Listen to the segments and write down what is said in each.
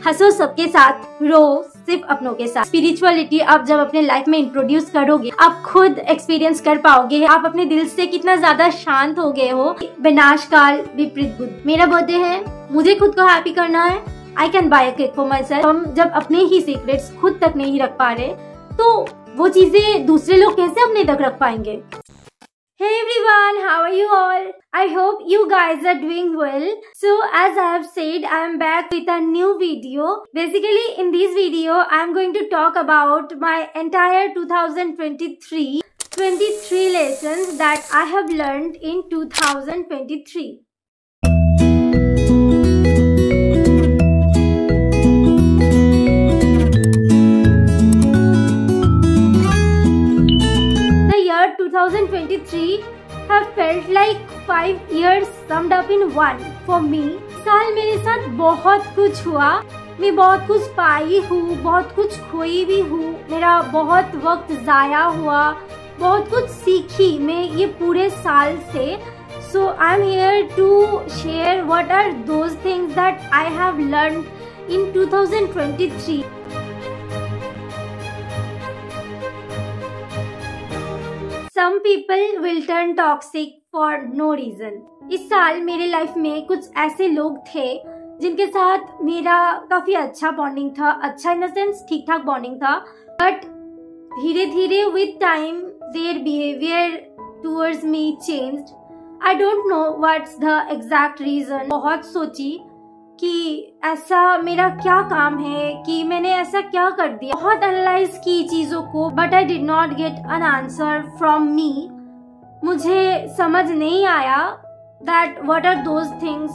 हंसो सबके साथ, रो सिर्फ अपनों के साथ। स्पिरिचुअलिटी आप जब अपने लाइफ में इंट्रोड्यूस करोगे, आप खुद एक्सपीरियंस कर पाओगे आप अपने दिल से कितना ज्यादा शांत हो गए हो। विनाश काल विपरीत बुद्धि। मेरा बर्थडे है, मुझे खुद को हैप्पी करना है, I can buy a cake for my self. हम जब अपने ही सीक्रेट्स खुद तक नहीं रख पा रहे तो वो चीजें दूसरे लोग कैसे अपने तक रख पाएंगे। Hey everyone, how are you all? I hope you guys are doing well. So as I have said, I am back with a new video. Basically in this video, I am going to talk about my entire 23 lessons that I have learned in 2023. The year 2023 have felt like 5 years summed up in one for me. साल मेरे साथ बहुत कुछ हुआ, मैं बहुत कुछ पाई हूँ, बहुत कुछ खोई भी हूँ, मेरा बहुत वक्त जाया हुआ, बहुत कुछ सीखी मैं ये पूरे साल से। So I'm here to share what are those things that I have learned in 2023. Some people will turn toxic for no reason. इस साल मेरे लाइफ में कुछ ऐसे लोग थे जिनके साथ मेरा काफी अच्छा बॉन्डिंग था, अच्छा इन द सेंस ठीक ठाक बॉन्डिंग था, बट धीरे धीरे with time their behaviour towards me changed. I don't know what's the exact reason. बहुत सोची कि ऐसा मेरा क्या काम है, कि मैंने ऐसा क्या कर दिया, बहुत एनालाइज की चीजों को, but I did not get an answer from me. मुझे समझ नहीं आया that what are those things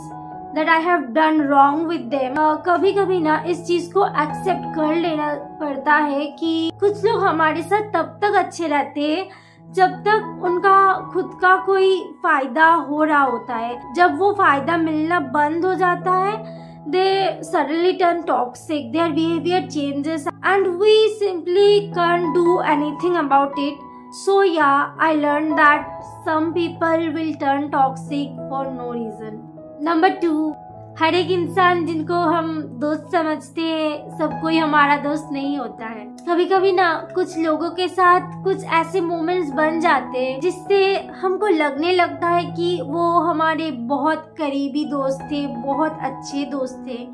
that I have done wrong with them. कभी कभी ना इस चीज को एक्सेप्ट कर लेना पड़ता है कि कुछ लोग हमारे साथ तब तक अच्छे रहते हैं जब तक उनका खुद का कोई फायदा हो रहा होता है। जब वो फायदा मिलना बंद हो जाता है, they suddenly turn toxic, their behavior changes and we simply can't do anything about it. So yeah, I learned that some people will turn toxic for no reason. Number 2, हर एक इंसान जिनको हम दोस्त समझते हैं सब कोई हमारा दोस्त नहीं होता है। कभी कभी ना कुछ लोगों के साथ कुछ ऐसे मोमेंट्स बन जाते हैं जिससे हमको लगने लगता है कि वो हमारे बहुत करीबी दोस्त थे, बहुत अच्छे दोस्त थे,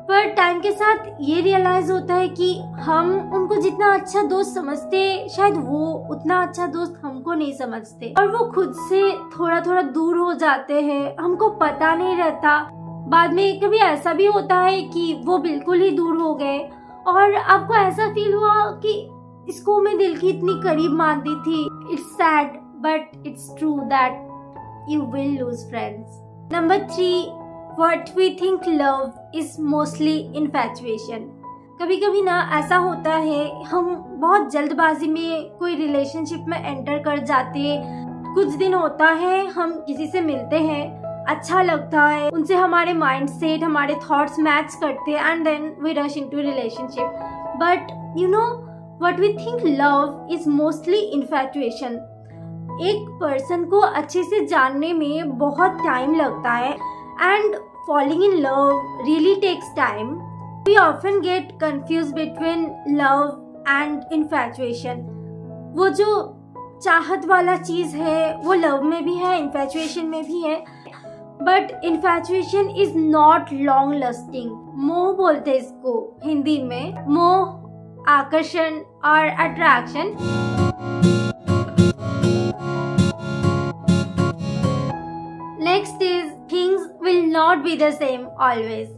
पर टाइम के साथ ये रियलाइज होता है कि हम उनको जितना अच्छा दोस्त समझते शायद वो उतना अच्छा दोस्त हमको नहीं समझते और वो खुद से थोड़ा थोड़ा दूर हो जाते हैं, हमको पता नहीं रहता। बाद में कभी ऐसा भी होता है कि वो बिल्कुल ही दूर हो गए और आपको ऐसा फील हुआ कि इसको मैं दिल की इतनी करीब मानती थी। It's sad but it's true that you will lose friends. Number 3, what we think love is mostly infatuation. कभी कभी ना ऐसा होता है हम बहुत जल्दबाजी में कोई रिलेशनशिप में एंटर कर जाते, कुछ दिन होता है हम किसी से मिलते हैं, अच्छा लगता है, उनसे हमारे माइंड सेट हमारे थॉट्स मैच करते हैं and then we rush into relationship. But you know what we think love is mostly infatuation. एक पर्सन को अच्छे से जानने में बहुत टाइम लगता है and falling in love really takes time. We often get confuse between love and infatuation. वो जो चाहत वाला चीज है वो लव में भी है, इन्फैचुएशन में भी है, but infatuation is not long lasting. मोह बोलते इसको हिंदी में, मोह, आकर्षण और attraction. Next is things will not be the same always.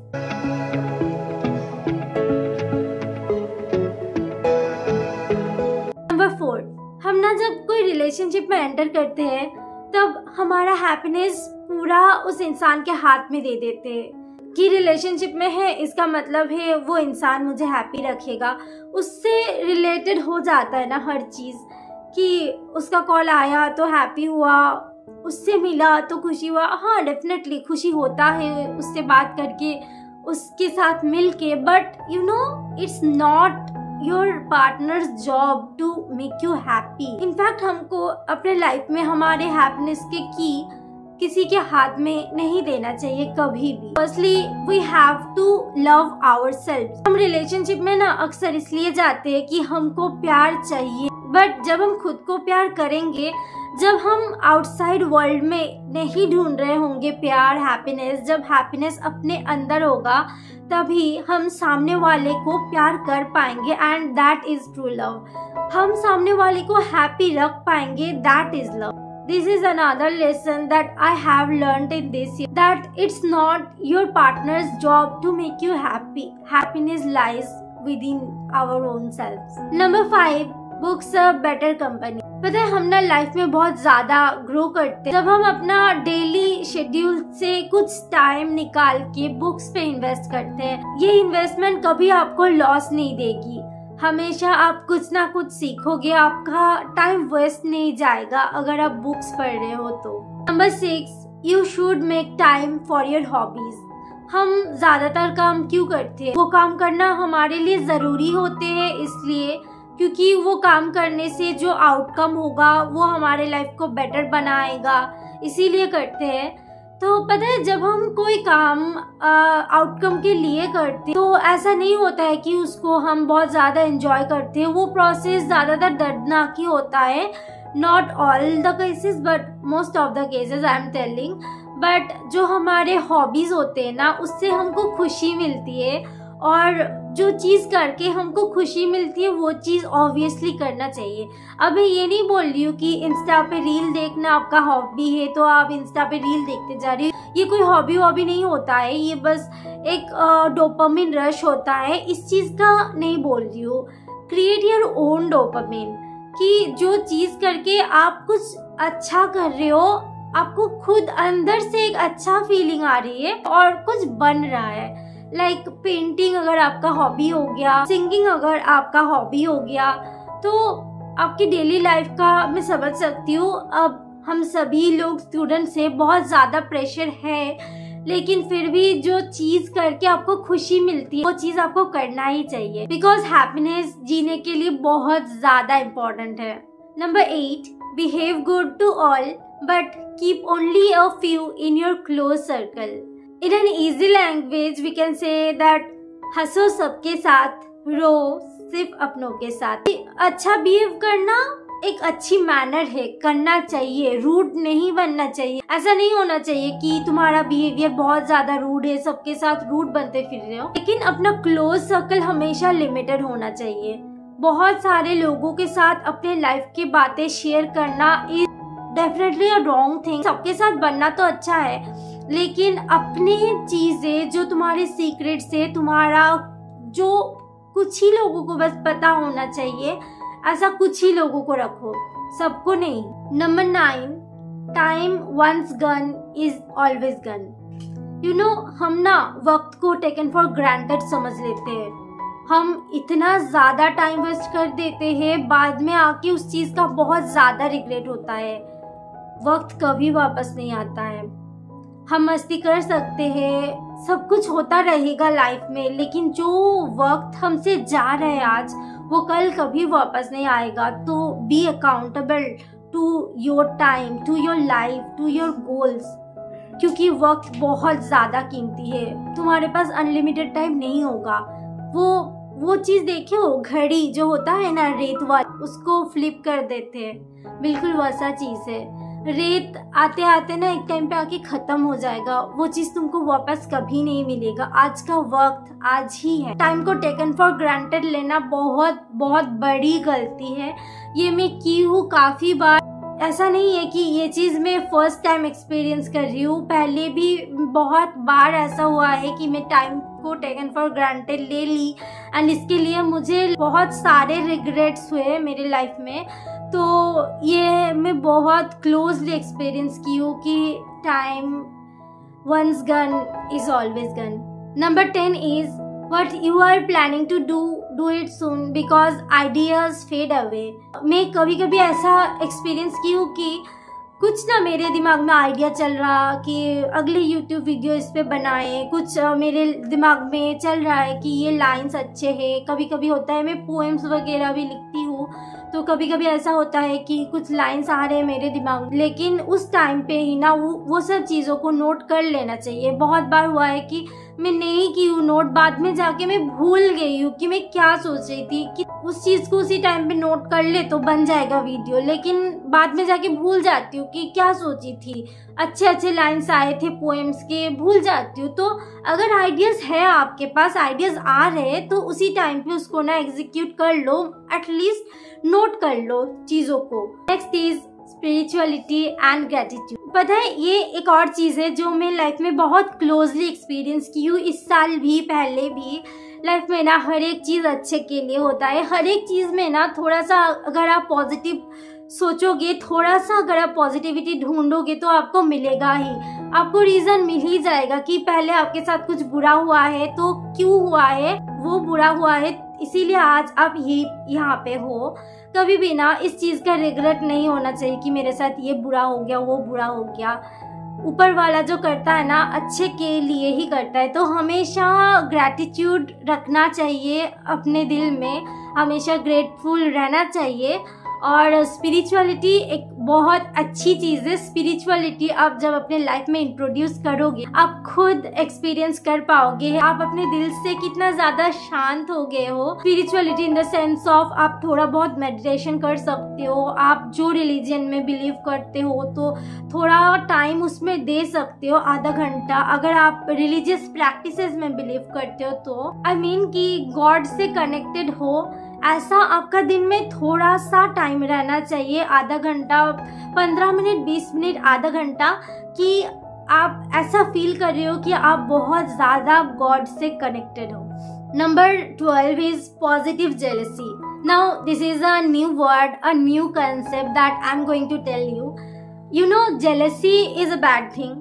Number 4, हम ना जब कोई रिलेशनशिप में एंटर करते हैं तब हमारा हैप्पीनेस पूरा उस इंसान के हाथ में दे देते हैं कि रिलेशनशिप में है इसका मतलब है वो इंसान मुझे हैप्पी रखेगा। उससे रिलेटेड हो जाता है ना हर चीज, कि उसका कॉल आया तो हैप्पी हुआ, उससे मिला तो खुशी हुआ। हाँ डेफिनेटली खुशी होता है उससे बात करके, उसके साथ मिल के, but you know it's not your partner's job to make you happy. In fact हमको अपने लाइफ में हमारे हैप्पीनेस के की किसी के हाथ में नहीं देना चाहिए कभी भी। Firstly we have to love ourselves. हम रिलेशनशिप में ना अक्सर इसलिए जाते हैं कि हमको प्यार चाहिए, बट जब हम खुद को प्यार करेंगे, जब हम आउटसाइड वर्ल्ड में नहीं ढूंढ रहे होंगे प्यार, हैप्पीनेस, जब हैप्पीनेस अपने अंदर होगा तभी हम सामने वाले को प्यार कर पाएंगे and that is true love. हम सामने वाले को हैप्पी रख पाएंगे, that is love. This is another lesson that I have learned in this year, that it's not your partner's job to make you happy. Happiness lies within our own selves. Number 5, books are better company. पता है हम ना life में बहुत ज्यादा grow करते हैं जब हम अपना डेली शेड्यूल से कुछ टाइम निकाल के बुक्स पे इन्वेस्ट करते हैं। ये इन्वेस्टमेंट कभी आपको लॉस नहीं देगी, हमेशा आप कुछ ना कुछ सीखोगे, आपका टाइम वेस्ट नहीं जाएगा अगर आप बुक्स पढ़ रहे हो तो। Number 6, you should make time for your hobbies. हम ज्यादातर काम क्यों करते हैं? वो काम करना हमारे लिए जरूरी होते हैं इसलिए क्योंकि वो काम करने से जो आउटकम होगा वो हमारे लाइफ को बेटर बनाएगा, इसीलिए करते हैं। तो पता है जब हम कोई काम आउटकम के लिए करते तो ऐसा नहीं होता है कि उसको हम बहुत ज़्यादा एंजॉय करते हैं। वो प्रोसेस ज़्यादातर दर्दनाक ही होता है, not all the cases but most of the cases I am telling. But जो हमारे हॉबीज़ होते हैं ना उससे हमको खुशी मिलती है, और जो चीज़ करके हमको खुशी मिलती है वो चीज़ ऑब्वियसली करना चाहिए। अब मैं ये नहीं बोल रही हूँ कि इंस्टा पे रील देखना आपका हॉबी है तो आप इंस्टा पे रील देखते जा रही हो, ये कोई हॉबी नहीं होता है, ये बस एक डोपामिन रश होता है, इस चीज़ का नहीं बोल रही हूँ। क्रिएट योर ओन डोपामिन, कि जो चीज़ करके आप कुछ अच्छा कर रहे हो, आपको खुद अंदर से एक अच्छा फीलिंग आ रही है और कुछ बन रहा है। लाइक पेंटिंग अगर आपका हॉबी हो गया, सिंगिंग अगर आपका हॉबी हो गया, तो आपकी डेली लाइफ का मैं समझ सकती हूँ। अब हम सभी लोग स्टूडेंट्स हैं, बहुत ज़्यादा प्रेशर है, लेकिन फिर भी जो चीज़ करके आपको खुशी मिलती है वो चीज़ आपको करना ही चाहिए, बिकॉज हैप्पीनेस जीने के लिए बहुत ज़्यादा इम्पोर्टेंट है। Number 8, behave good to all but keep only a few in your close circle. In an easy language we can say that हंसो सबके साथ, रो सिर्फ अपनों के साथ। अच्छा बिहेव करना एक अच्छी मैनर है, करना चाहिए, रूड नहीं बनना चाहिए। ऐसा नहीं होना चाहिए कि तुम्हारा बिहेवियर बहुत ज्यादा रूड है, सबके साथ रूड बनते फिर रहे हो, लेकिन अपना क्लोज सर्कल हमेशा लिमिटेड होना चाहिए। बहुत सारे लोगों के साथ अपने लाइफ की बातें शेयर करना is definitely a wrong thing. सबके साथ बनना तो अच्छा है, लेकिन अपनी चीजें जो तुम्हारे सीक्रेट्स है, तुम्हारा जो कुछ ही लोगों को बस पता होना चाहिए, ऐसा कुछ ही लोगों को रखो, सबको नहीं। Number 9, time once gone is always gone. You know हम ना वक्त को टेकन फॉर ग्रांटेड समझ लेते हैं, हम इतना ज्यादा टाइम वेस्ट कर देते हैं, बाद में आके उस चीज का बहुत ज्यादा रिग्रेट होता है। वक्त कभी वापस नहीं आता है। हम मस्ती कर सकते हैं, सब कुछ होता रहेगा लाइफ में, लेकिन जो वक्त हमसे जा रहा है आज वो कल कभी वापस नहीं आएगा। तो be accountable to your time, to your life, to your goals, क्योंकि वक्त बहुत ज़्यादा कीमती है। तुम्हारे पास अनलिमिटेड टाइम नहीं होगा। वो चीज़ देखियो, घड़ी जो होता है ना रेत वाली, उसको फ्लिप कर देते हैं, बिल्कुल वैसा चीज़ है। रेत आते आते ना एक टाइम पे आके खत्म हो जाएगा, वो चीज तुमको वापस कभी नहीं मिलेगा। आज का वक्त आज ही है। टाइम को टेकन फॉर ग्रांटेड लेना बहुत बहुत बड़ी गलती है। ये मैं की हूँ काफी बार, ऐसा नहीं है कि ये चीज मैं फर्स्ट टाइम एक्सपीरियंस कर रही हूँ, पहले भी बहुत बार ऐसा हुआ है कि मैं टाइम को टेकन फॉर ग्रांटेड ले ली एंड इसके लिए मुझे बहुत सारे रिग्रेट्स हुए मेरे लाइफ में। तो ये मैं बहुत क्लोजली एक्सपीरियंस की हूँ कि time once gone is always gone. Number 10 is what you are planning to do it soon because ideas fade away. मैं कभी कभी ऐसा एक्सपीरियंस की हूँ कि कुछ ना मेरे दिमाग में आइडिया चल रहा कि अगली यूट्यूब वीडियो इस पे बनाएं, कुछ मेरे दिमाग में चल रहा है कि ये लाइंस अच्छे हैं। कभी कभी होता है मैं पोएम्स वगैरह भी लिखती हूँ, तो कभी कभी ऐसा होता है कि कुछ लाइंस आ रहे हैं मेरे दिमाग में, लेकिन उस टाइम पे ही ना वो सब चीज़ों को नोट कर लेना चाहिए। बहुत बार हुआ है कि मैं नहीं की हूँ नोट, बाद में जाके मैं भूल गई हूँ कि मैं क्या सोच रही थी, कि उस चीज़ को उसी टाइम पे नोट कर ले तो बन जाएगा वीडियो, लेकिन बाद में जाके भूल जाती हूँ कि क्या सोची थी। अच्छे अच्छे लाइंस आए थे पोएम्स के, भूल जाती हूँ। तो अगर आइडियाज़ है आपके पास, आइडियाज़ आ रहे हैं, तो उसी टाइम पे उसको ना एग्जीक्यूट कर लो, एटलीस्ट नोट कर लो चीज़ों को। Next is spirituality and gratitude. पता है ये एक और चीज़ है जो मैं लाइफ में बहुत क्लोजली एक्सपीरियंस की हूँ, इस साल भी, पहले भी। लाइफ में ना हर एक चीज़ अच्छे के लिए होता है। हर एक चीज़ में ना थोड़ा सा अगर आप पॉजिटिव सोचोगे, थोड़ा सा अगर आप पॉजिटिविटी ढूंढोगे तो आपको मिलेगा ही। आपको रीज़न मिल ही जाएगा कि पहले आपके साथ कुछ बुरा हुआ है तो क्यों हुआ है, वो बुरा हुआ है इसीलिए आज आप यहाँ पे हो। कभी भी ना इस चीज़ का रिग्रेट नहीं होना चाहिए कि मेरे साथ ये बुरा हो गया, वो बुरा हो गया। ऊपर वाला जो करता है ना अच्छे के लिए ही करता है, तो हमेशा ग्रैटिट्यूड रखना चाहिए अपने दिल में, हमेशा ग्रेटफुल रहना चाहिए। और स्पिरिचुअलिटी एक बहुत अच्छी चीज़ है। स्पिरिचुअलिटी आप जब अपने लाइफ में इंट्रोड्यूस करोगे, आप खुद एक्सपीरियंस कर पाओगे आप अपने दिल से कितना ज़्यादा शांत हो गए हो। Spirituality in the sense of आप थोड़ा बहुत मेडिटेशन कर सकते हो, आप जो रिलीजन में बिलीव करते हो तो थोड़ा टाइम उसमें दे सकते हो, आधा घंटा। अगर आप रिलीजियस प्रैक्टिसेस में बिलीव करते हो तो आई मीन कि गॉड से कनेक्टेड हो, ऐसा आपका दिन में थोड़ा सा टाइम रहना चाहिए, आधा घंटा, 15 मिनट, 20 मिनट, आधा घंटा, कि आप ऐसा फील कर रहे हो कि आप बहुत ज़्यादा गॉड से कनेक्टेड हो। Number 12 is positive jealousy. Now this is a new word, a new concept that I am going to tell you. You know jealousy is a bad thing,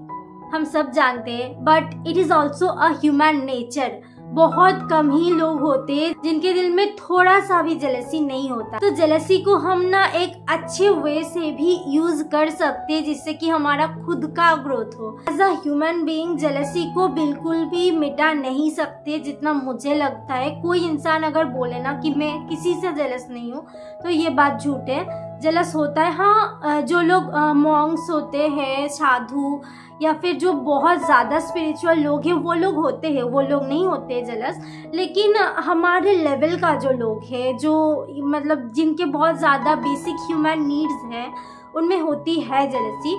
हम सब जानते हैं, but it is also a human nature. बहुत कम ही लोग होते हैं जिनके दिल में थोड़ा सा भी जेलसी नहीं होता। तो जेलसी को हम ना एक अच्छे वे से भी यूज कर सकते हैं जिससे कि हमारा खुद का ग्रोथ हो। As a human being jealousy को बिल्कुल भी मिटा नहीं सकते जितना मुझे लगता है। कोई इंसान अगर बोले ना कि मैं किसी से जेलस नहीं हूँ तो ये बात झूठ है। जेलस होता है हाँ, जो लोग मॉन्क्स होते हैं, साधु, या फिर जो बहुत ज़्यादा स्पिरिचुअल लोग हैं वो लोग होते हैं, वो लोग नहीं होते जेलस। लेकिन हमारे लेवल का जो लोग हैं, जो मतलब जिनके बहुत ज़्यादा बेसिक ह्यूमन नीड्स हैं, उनमें होती है जेलसी।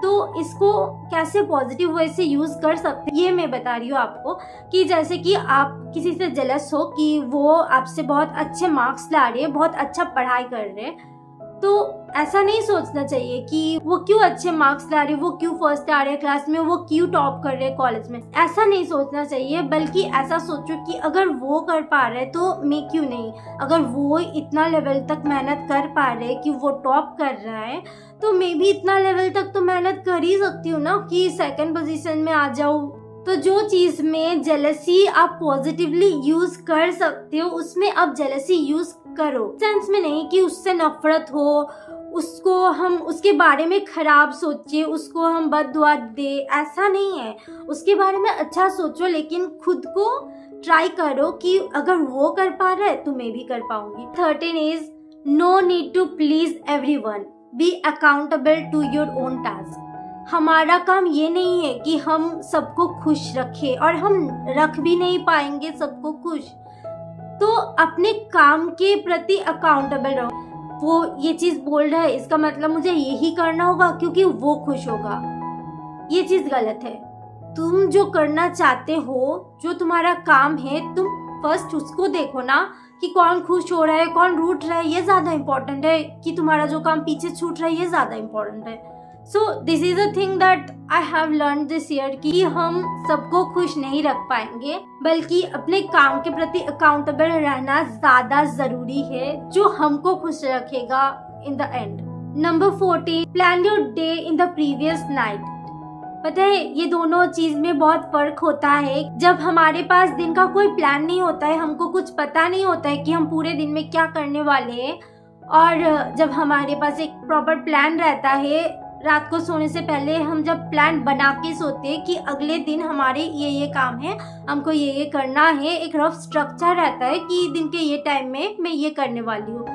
तो इसको कैसे पॉजिटिव वे से यूज़ कर सकते हैं ये मैं बता रही हूँ आपको। कि जैसे कि आप किसी से जेलस हो कि वो आपसे बहुत अच्छे मार्क्स ला रहे हैं, बहुत अच्छा पढ़ाई कर रहे हैं, तो ऐसा नहीं सोचना चाहिए कि वो क्यों अच्छे मार्क्स ला रहे, वो क्यों फर्स्ट आ रहे क्लास में, वो क्यों टॉप कर रहे कॉलेज में। ऐसा नहीं सोचना चाहिए, बल्कि ऐसा सोचो कि अगर वो कर पा रहे तो मैं क्यों नहीं। अगर वो इतना लेवल तक मेहनत कर पा रहे कि वो टॉप कर रहा है, तो मैं भी इतना लेवल तक तो मेहनत कर ही सकती हूँ ना कि सेकंड पोजीशन में आ जाऊँ। तो जो चीज में जेलसी आप पॉजिटिवली यूज कर सकते हो उसमें आप जेलसी यूज करो। सेंस में नहीं कि उससे नफरत हो, उसको हम उसके बारे में खराब सोचे, उसको हम बददुआ दे, ऐसा नहीं है। उसके बारे में अच्छा सोचो, लेकिन खुद को ट्राई करो कि अगर वो कर पा रहा है तो मैं भी कर पाऊंगी। 13 is no need to please everyone, be accountable to your own task. हमारा काम ये नहीं है कि हम सबको खुश रखें, और हम रख भी नहीं पाएंगे सबको खुश। तो अपने काम के प्रति अकाउंटेबल रहो। वो ये चीज बोल रहा है इसका मतलब मुझे यही करना होगा क्योंकि वो खुश होगा, ये चीज गलत है। तुम जो करना चाहते हो, जो तुम्हारा काम है, तुम फर्स्ट उसको देखो ना कि कौन खुश हो रहा है, कौन रूठ रहा है, ये ज्यादा इम्पोर्टेंट है कि तुम्हारा जो काम पीछे छूट रहा है ये ज्यादा इम्पोर्टेंट है। So this is a thing that I have learn this year कि हम सबको खुश नहीं रख पाएंगे, बल्कि अपने काम के प्रति अकाउंटेबल रहना ज्यादा जरूरी है, जो हमको खुश रखेगा in the end. Number 14, plan your day in the previous night. पता है ये दोनों चीज में बहुत फर्क होता है। जब हमारे पास दिन का कोई प्लान नहीं होता है, हमको कुछ पता नहीं होता है कि हम पूरे दिन में क्या करने वाले हैं, और जब हमारे पास एक प्रॉपर प्लान रहता है रात को सोने से पहले हम जब प्लान बना के सोते हैं कि अगले दिन हमारे ये काम है, हमको ये करना है, एक रफ स्ट्रक्चर रहता है कि दिन के ये टाइम में मैं ये करने वाली हूँ।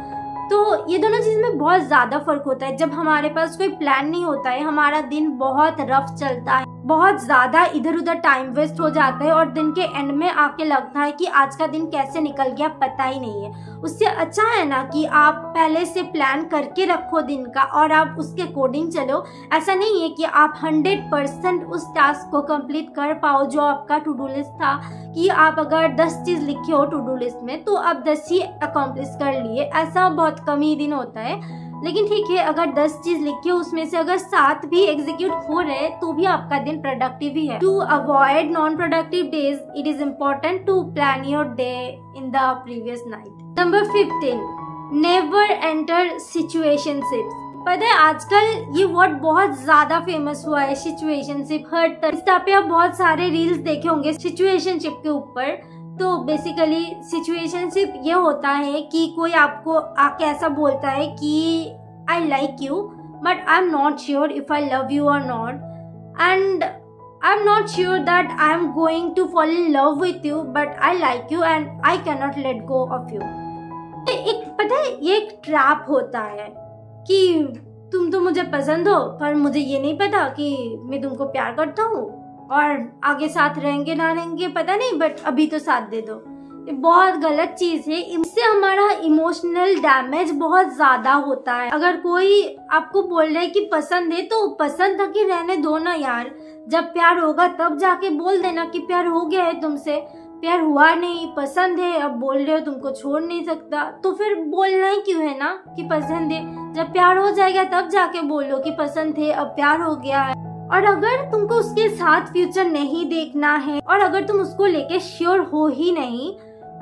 तो ये दोनों चीज में बहुत ज्यादा फर्क होता है। जब हमारे पास कोई प्लान नहीं होता है, हमारा दिन बहुत रफ चलता है, बहुत ज्यादा इधर उधर टाइम वेस्ट हो जाता है और दिन के एंड में आके लगता है कि आज का दिन कैसे निकल गया पता ही नहीं है। उससे अच्छा है ना कि आप पहले से प्लान करके रखो दिन का और आप उसके अकॉर्डिंग चलो। ऐसा नहीं है कि आप 100% उस टास्क को कंप्लीट कर पाओ जो आपका टू डू लिस्ट था, कि आप अगर 10 चीज लिखे हो टू डू लिस्ट में तो आप 10 ही अकॉम्प्लिश कर लिए। ऐसा बहुत कम ही दिन होता है। लेकिन ठीक है, अगर 10 चीज लिखी हो उसमें से अगर 7 भी एग्जीक्यूट हो रहे तो भी आपका दिन प्रोडक्टिव ही है। To avoid non productive days it is important to plan your day in the previous night. Number 15, never enter situationships. पता है आजकल ये वर्ड बहुत ज्यादा फेमस हुआ है, सिचुएशनशिप। हर इंस्टा पे आप बहुत सारे रील्स देखे होंगे सिचुएशनशिप के ऊपर। तो बेसिकली सिचुएशनशिप ये होता है कि कोई आपको आके ऐसा बोलता है कि I like you but I am not sure if I love you और not, and I am not sure that I am going to fall in love with you but I like you and I can not let go of you. एक पता है ये एक trap होता है कि तुम तो मुझे पसंद हो पर मुझे ये नहीं पता कि मैं तुमको प्यार करता हूँ और आगे साथ रहेंगे ना रहेंगे पता नहीं, बट अभी तो साथ दे दो। ये बहुत गलत चीज है। इससे हमारा इमोशनल डैमेज बहुत ज्यादा होता है। अगर कोई आपको बोल रहा है कि पसंद है तो पसंद तक ही रहने दो ना यार। जब प्यार होगा तब जाके बोल देना कि प्यार हो गया है तुमसे। प्यार हुआ नहीं, पसंद है, अब बोल रहे हो तुमको छोड़ नहीं सकता, तो फिर बोलना ही क्यों है ना कि पसंद है। जब प्यार हो जाएगा तब जाके बोलो कि पसंद है, अब प्यार हो गया है। और अगर तुमको उसके साथ फ्यूचर नहीं देखना है और अगर तुम उसको लेके श्योर हो ही नहीं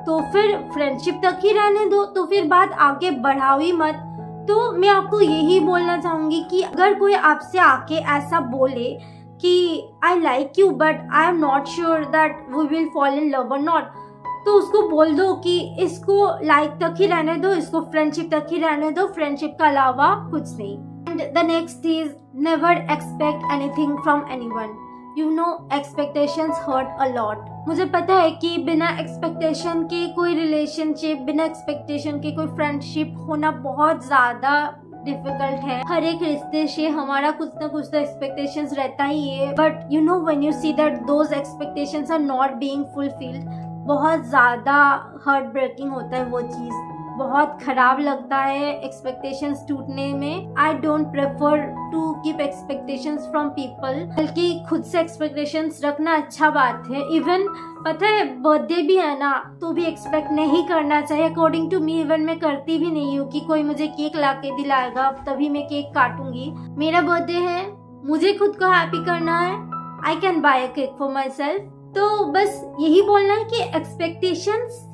तो फिर फ्रेंडशिप तक ही रहने दो, तो फिर बात आगे बढ़ाओ ही मत। तो मैं आपको यही बोलना चाहूंगी कि अगर कोई आपसे आके ऐसा बोले कि I like you but I am not sure that we will fall in love और नॉट, तो उसको बोल दो कि इसको लाइक तक ही रहने दो, इसको फ्रेंडशिप तक ही रहने दो, फ्रेंडशिप के अलावा कुछ नहीं। And the next is never expect anything from anyone. You know, expectations hurt a lot. मुझे पता है कि बिना एक्सपेक्टेशन के कोई रिलेशनशिप, बिना एक्सपेक्टेशन के कोई फ्रेंडशिप होना बहुत ज्यादा डिफिकल्ट है। हर एक रिश्ते से हमारा कुछ ना कुछ तो एक्सपेक्टेशंस रहता ही है, but you know when you see that those expectations are not being fulfilled, बहुत ज्यादा हार्ट ब्रेकिंग होता है वो चीज। बहुत खराब लगता है एक्सपेक्टेशंस टूटने में। I don't prefer to keep expectations from people, बल्कि खुद से एक्सपेक्टेशंस रखना अच्छा बात है। इवन पता है बर्थडे भी है ना तो भी एक्सपेक्ट नहीं करना चाहिए। अकॉर्डिंग टू मी इवन मैं करती भी नहीं हूँ कि कोई मुझे केक ला के दिलाएगा तभी मैं केक काटूंगी। मेरा बर्थडे है, मुझे खुद को हैप्पी करना है, I can buy a cake for my self. तो बस यही बोलना है कि एक्सपेक्टेशंस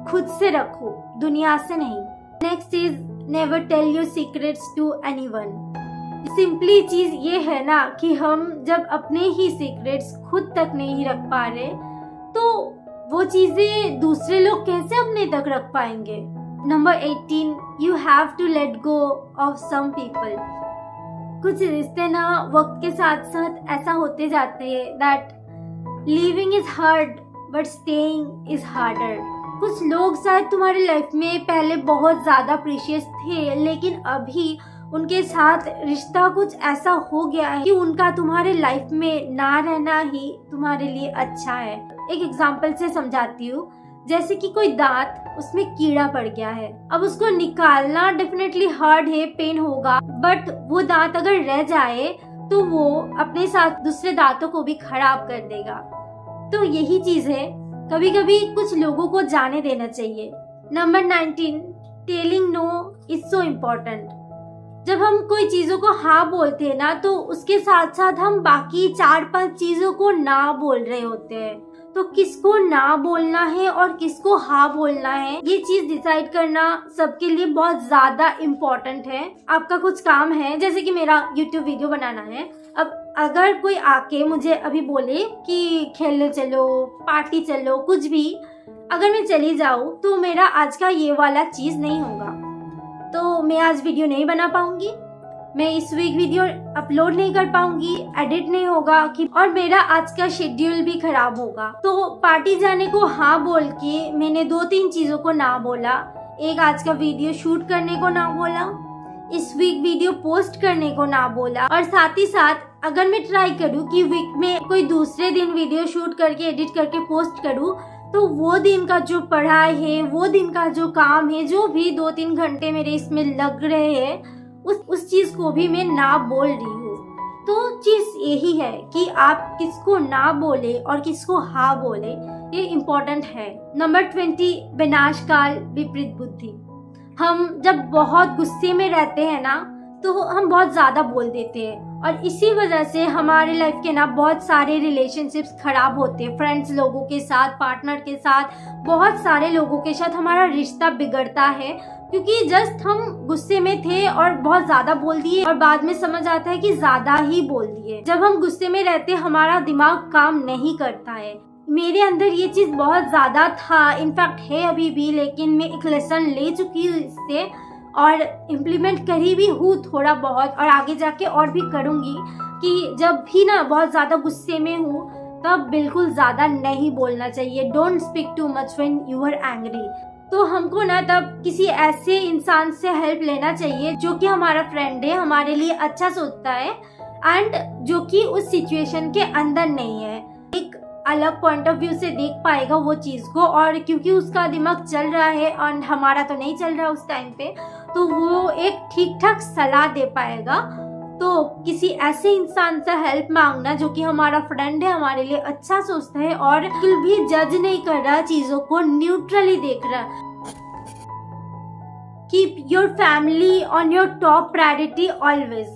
खुद से रखो, दुनिया से नहीं। Next is never tell your secrets to anyone. Simply चीज ये है ना कि हम जब अपने ही सीक्रेट्स खुद तक नहीं रख पा रहे तो वो चीजें दूसरे लोग कैसे अपने तक रख पाएंगे। Number 18, you have to let go of some people. कुछ रिश्ते ना वक्त के साथ साथ ऐसा होते जाते हैं that living is hard but staying is harder. कुछ लोग शायद तुम्हारी लाइफ में पहले बहुत ज्यादा प्रीशियस थे, लेकिन अभी उनके साथ रिश्ता कुछ ऐसा हो गया है कि उनका तुम्हारे लाइफ में ना रहना ही तुम्हारे लिए अच्छा है। एक एग्जांपल से समझाती हूँ। जैसे कि कोई दांत, उसमें कीड़ा पड़ गया है, अब उसको निकालना डेफिनेटली हार्ड है, पेन होगा, बट वो दांत अगर रह जाए तो वो अपने साथ दूसरे दांतों को भी खराब कर देगा। तो यही चीज है, कभी कभी कुछ लोगों को जाने देना चाहिए। Number 19, telling no is so important. जब हम कोई चीजों को हाँ बोलते हैं ना तो उसके साथ साथ हम बाकी 4-5 चीजों को ना बोल रहे होते हैं। तो किसको ना बोलना है और किसको हाँ बोलना है, ये चीज डिसाइड करना सबके लिए बहुत ज्यादा इम्पोर्टेंट है। आपका कुछ काम है, जैसे कि मेरा YouTube वीडियो बनाना है। अब अगर कोई आके मुझे अभी बोले कि खेलने चलो, पार्टी चलो, कुछ भी, अगर मैं चली जाऊँ तो मेरा आज का ये वाला चीज नहीं होगा, तो मैं आज वीडियो नहीं बना पाऊंगी। मैं इस वीक वीडियो अपलोड नहीं कर पाऊंगी, एडिट नहीं होगा और मेरा आज का शेड्यूल भी खराब होगा। तो पार्टी जाने को हाँ बोल के मैंने 2-3 चीजों को ना बोला। एक, आज का वीडियो शूट करने को ना बोला, इस वीक वीडियो पोस्ट करने को ना बोला, और साथ ही साथ अगर मैं ट्राई करूँ कि वीक में कोई दूसरे दिन वीडियो शूट करके एडिट करके पोस्ट करूँ, तो वो दिन का जो पढ़ाई है, वो दिन का जो काम है, जो भी 2-3 घंटे मेरे इसमें लग रहे हैं, उस चीज को भी मैं ना बोल रही हूँ। तो चीज यही है कि आप किसको ना बोले और किसको हाँ बोले, ये इम्पोर्टेंट है। नंबर 20, विनाशकाल विपरीत बुद्धि। हम जब बहुत गुस्से में रहते हैं ना, तो हम बहुत ज्यादा बोल देते हैं और इसी वजह से हमारे लाइफ के ना बहुत सारे रिलेशनशिप्स खराब होते हैं। फ्रेंड्स लोगों के साथ, पार्टनर के साथ, बहुत सारे लोगों के साथ हमारा रिश्ता बिगड़ता है, क्योंकि जस्ट हम गुस्से में थे और बहुत ज्यादा बोल दिए और बाद में समझ आता है कि ज्यादा ही बोल दिए। जब हम गुस्से में रहते हमारा दिमाग काम नहीं करता है। मेरे अंदर ये चीज बहुत ज्यादा था, इनफैक्ट है अभी भी, लेकिन मैं एक लेसन ले चुकी हूँ इससे और इम्प्लीमेंट करी भी हूँ थोड़ा बहुत, और आगे जाके और भी करूँगी कि जब भी ना बहुत ज्यादा गुस्से में हूँ तब बिल्कुल ज्यादा नहीं बोलना चाहिए। Don't speak too much when you are angry. तो हमको ना तब किसी ऐसे इंसान से हेल्प लेना चाहिए जो कि हमारा फ्रेंड है, हमारे लिए अच्छा सोचता है एंड जो कि उस सिचुएशन के अंदर नहीं है, एक अलग पॉइंट ऑफ व्यू से देख पाएगा वो चीज को, और क्योंकि उसका दिमाग चल रहा है और हमारा तो नहीं चल रहा उस टाइम पे, तो वो एक ठीक ठाक सलाह दे पाएगा। तो किसी ऐसे इंसान से हेल्प मांगना जो कि हमारा फ्रेंड है, हमारे लिए अच्छा सोचता है और बिल्कुल भी जज नहीं कर रहा, चीजों को न्यूट्रली देख रहा। Keep your family on your top priority always.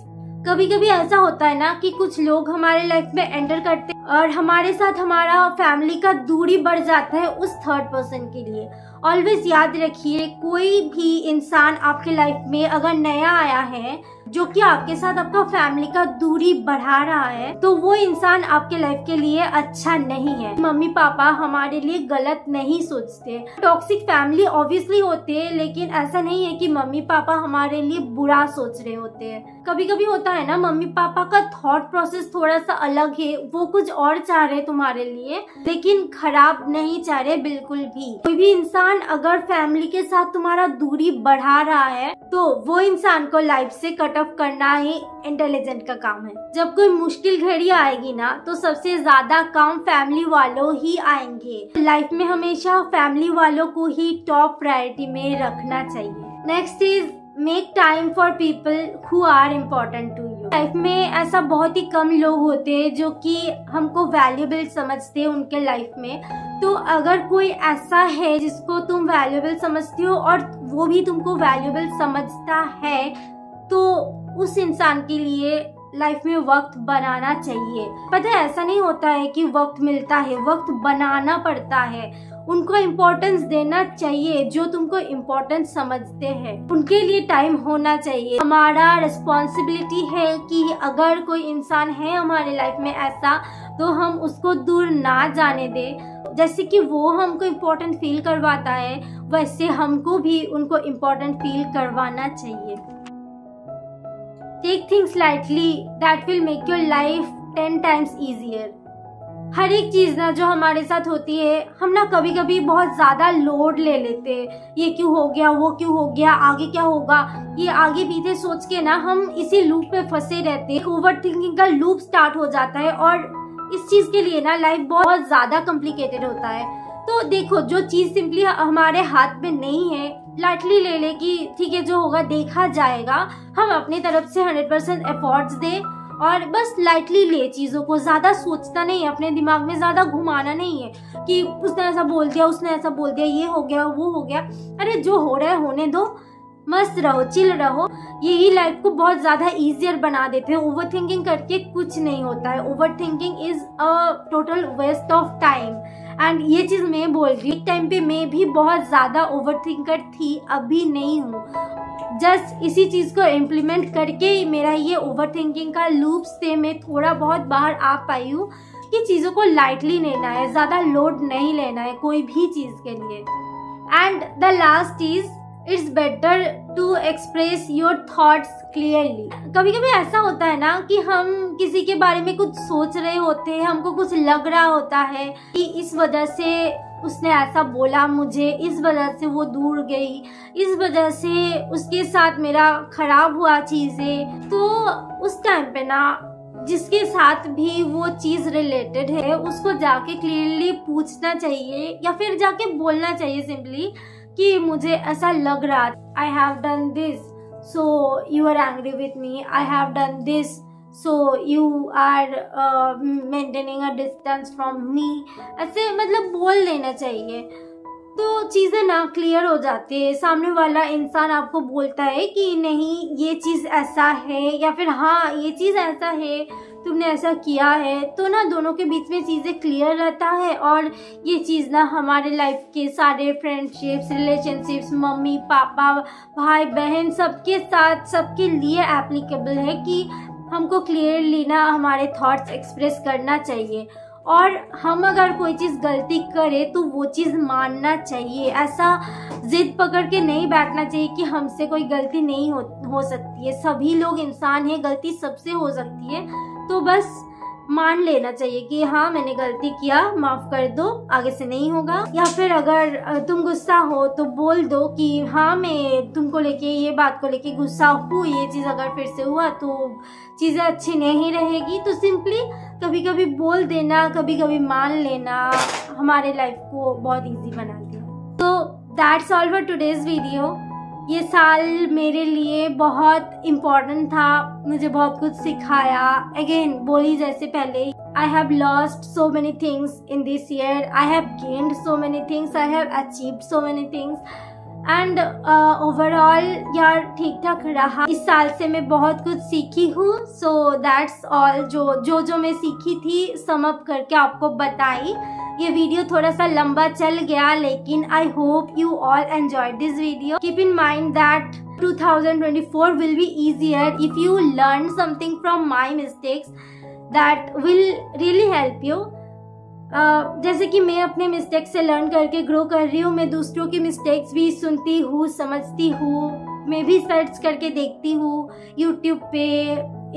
कभी कभी ऐसा होता है ना कि कुछ लोग हमारे लाइफ में एंटर करते हैं और हमारे साथ हमारा फैमिली का दूरी बढ़ जाता है उस थर्ड पर्सन के लिए। ऑलवेज याद रखिए, कोई भी इंसान आपके लाइफ में अगर नया आया है जो कि आपके साथ आपका फैमिली का दूरी बढ़ा रहा है, तो वो इंसान आपके लाइफ के लिए अच्छा नहीं है। मम्मी पापा हमारे लिए गलत नहीं सोचते। टॉक्सिक फैमिली ऑब्वियसली होते हैं, लेकिन ऐसा नहीं है कि मम्मी पापा हमारे लिए बुरा सोच रहे होते हैं। कभी कभी होता है ना, मम्मी पापा का थॉट प्रोसेस थोड़ा सा अलग है, वो कुछ और चाह रहे तुम्हारे लिए, लेकिन खराब नहीं चाह रहे बिल्कुल भी। कोई भी इंसान अगर फैमिली के साथ तुम्हारा दूरी बढ़ा रहा है, तो वो इंसान को लाइफ से कट ऑफ करना ही इंटेलिजेंट का काम है। जब कोई मुश्किल घड़ी आएगी ना, तो सबसे ज्यादा काम फैमिली वालों ही आएंगे। लाइफ में हमेशा फैमिली वालों को ही टॉप प्रायोरिटी में रखना चाहिए। Next is make time for people who are important to you. Life में ऐसा बहुत ही कम लोग होते हैं जो कि हमको वैल्यूएबल समझते हैं उनके लाइफ में। तो अगर कोई ऐसा है जिसको तुम वैल्यूएबल समझते हो और वो भी तुमको वैल्यूएबल समझता है, तो उस इंसान के लिए लाइफ में वक्त बनाना चाहिए। पता है, ऐसा नहीं होता है कि वक्त मिलता है, वक्त बनाना पड़ता है। उनको इम्पोर्टेंस देना चाहिए जो तुमको इम्पोर्टेंस समझते हैं, उनके लिए टाइम होना चाहिए। हमारा रिस्पॉन्सिबिलिटी है कि अगर कोई इंसान है हमारे लाइफ में ऐसा, तो हम उसको दूर ना जाने दें। जैसे कि वो हमको इम्पोर्टेंट फील करवाता है, वैसे हमको भी उनको इम्पोर्टेंट फील करवाना चाहिए। Take things lightly, that will make your life 10 times easier. हर एक चीज ना जो हमारे साथ होती है, हम ना कभी कभी बहुत ज्यादा लोड ले लेते हैं। ये क्यों हो गया, वो क्यों हो गया, आगे क्या होगा, ये आगे पीछे सोच के ना हम इसी लूप पे फंसे रहते हैं। ओवर थिंकिंग का लूप स्टार्ट हो जाता है और इस चीज के लिए ना लाइफ बहुत ज्यादा कॉम्प्लिकेटेड होता है। तो देखो, जो चीज सिंपली हमारे हाथ में नहीं है, लाइटली ले ले कि ठीक है जो होगा देखा जाएगा। हम अपनी तरफ से 100% एफर्ट्स दें और बस लाइटली ले चीजों को। ज्यादा सोचता नहीं है, अपने दिमाग में ज्यादा घुमाना नहीं है कि उसने ऐसा बोल दिया, उसने ऐसा बोल दिया, ये हो गया, वो हो गया। अरे जो हो रहा है होने दो, मस्त रहो, चिल रहो। यही लाइफ को बहुत ज्यादा इजियर बना देते हैं। ओवर थिंकिंग करके कुछ नहीं होता है। Over thinking is a total waste of time. And ये चीज मैं बोल रही हूँ, एक टाइम पे मैं भी बहुत ज्यादा ओवर थिंकर थी, अभी नहीं हूँ। जस्ट इसी चीज को इम्प्लीमेंट करके मेरा ये ओवर थिंकिंग का लूप से मैं थोड़ा बहुत बाहर आ पाई हूँ कि चीजों को लाइटली लेना है, ज्यादा लोड नहीं लेना है कोई भी चीज के लिए। And the last is it's better to express your thoughts clearly. कभी कभी ऐसा होता है ना कि हम किसी के बारे में कुछ सोच रहे होते हैं, हमको कुछ लग रहा होता है कि इस वजह से उसने ऐसा बोला मुझे, इस वजह से वो दूर गई, इस वजह से उसके साथ मेरा खराब हुआ चीजें। तो उस टाइम पे ना जिसके साथ भी वो चीज रिलेटेड है उसको जाके क्लियरली पूछना चाहिए या फिर जाके बोलना चाहिए सिंपली कि मुझे ऐसा लग रहा, I have done this so you are angry with me, I have done this so you are maintaining a distance from me. ऐसे मतलब बोल देना चाहिए तो चीज़ें ना क्लियर हो जाती है। सामने वाला इंसान आपको बोलता है कि नहीं ये चीज़ ऐसा है या फिर हाँ ये चीज़ ऐसा है, तुमने ऐसा किया है, तो ना दोनों के बीच में चीज़ें क्लियर रहता है। और ये चीज़ ना हमारे लाइफ के सारे फ्रेंडशिप्स, रिलेशनशिप्स, मम्मी पापा, भाई बहन सबके साथ सबके लिए एप्लीकेबल है कि हमको क्लियरली ना हमारे थॉट्स एक्सप्रेस करना चाहिए। और हम अगर कोई चीज़ गलती करें तो वो चीज़ मानना चाहिए। ऐसा जिद पकड़ के नहीं बैठना चाहिए कि हमसे कोई गलती नहीं हो सकती है। सभी लोग इंसान हैं, गलती सबसे हो सकती है, तो बस मान लेना चाहिए कि हाँ मैंने गलती किया, माफ़ कर दो, आगे से नहीं होगा। या फिर अगर तुम गुस्सा हो तो बोल दो कि हाँ मैं तुमको लेके ये बात को लेके गुस्सा हूँ, ये चीज़ अगर फिर से हुआ तो चीज़ें अच्छी नहीं रहेगी। तो सिंपली कभी कभी बोल देना, कभी कभी मान लेना हमारे लाइफ को बहुत इजी बनाती है। तो that's all for today's video. ये साल मेरे लिए बहुत इम्पोर्टेंट था, मुझे बहुत कुछ सिखाया। अगेन बोली जैसे पहले, I have lost so many things in this year, I have gained so many things, I have achieved so many things and overall यार ठीक ठाक रहा। इस साल से मैं बहुत कुछ सीखी हूँ। सो दैट्स ऑल, जो मैं सीखी थी सम अप करके आपको बताई। ये वीडियो थोड़ा सा लंबा चल गया लेकिन I hope you all enjoyed this video. Keep in mind that 2024 will be easier if you learn something from my mistakes that will really help you। जैसे कि मैं अपने मिस्टेक्स से लर्न करके ग्रो कर रही हूँ, मैं दूसरों की मिस्टेक्स भी सुनती हूँ, समझती हूँ, मैं भी सर्च करके देखती हूँ यूट्यूब पे।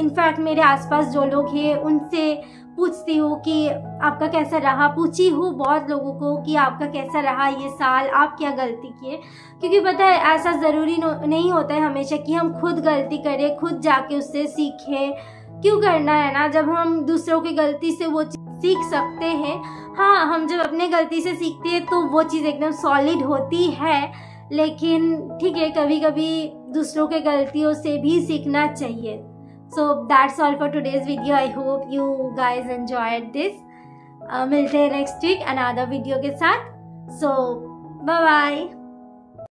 इनफैक्ट मेरे आसपास जो लोग हैं उनसे पूछती हूँ कि आपका कैसा रहा। पूछी हूँ बहुत लोगों को कि आपका कैसा रहा ये साल, आप क्या गलती किए। क्योंकि पता है ऐसा ज़रूरी नहीं होता है हमेशा कि हम खुद गलती करें, खुद जाके उससे सीखें। क्यों करना है ना, जब हम दूसरों की गलती से वो सीख सकते हैं। हाँ, हम जब अपने गलती से सीखते हैं तो वो चीज़ एकदम सॉलिड होती है, लेकिन ठीक है कभी कभी दूसरों के गलतियों से भी सीखना चाहिए। So that's all for today's video. I hope you guys enjoyed this. मिलते हैं next week another video के साथ. So bye bye.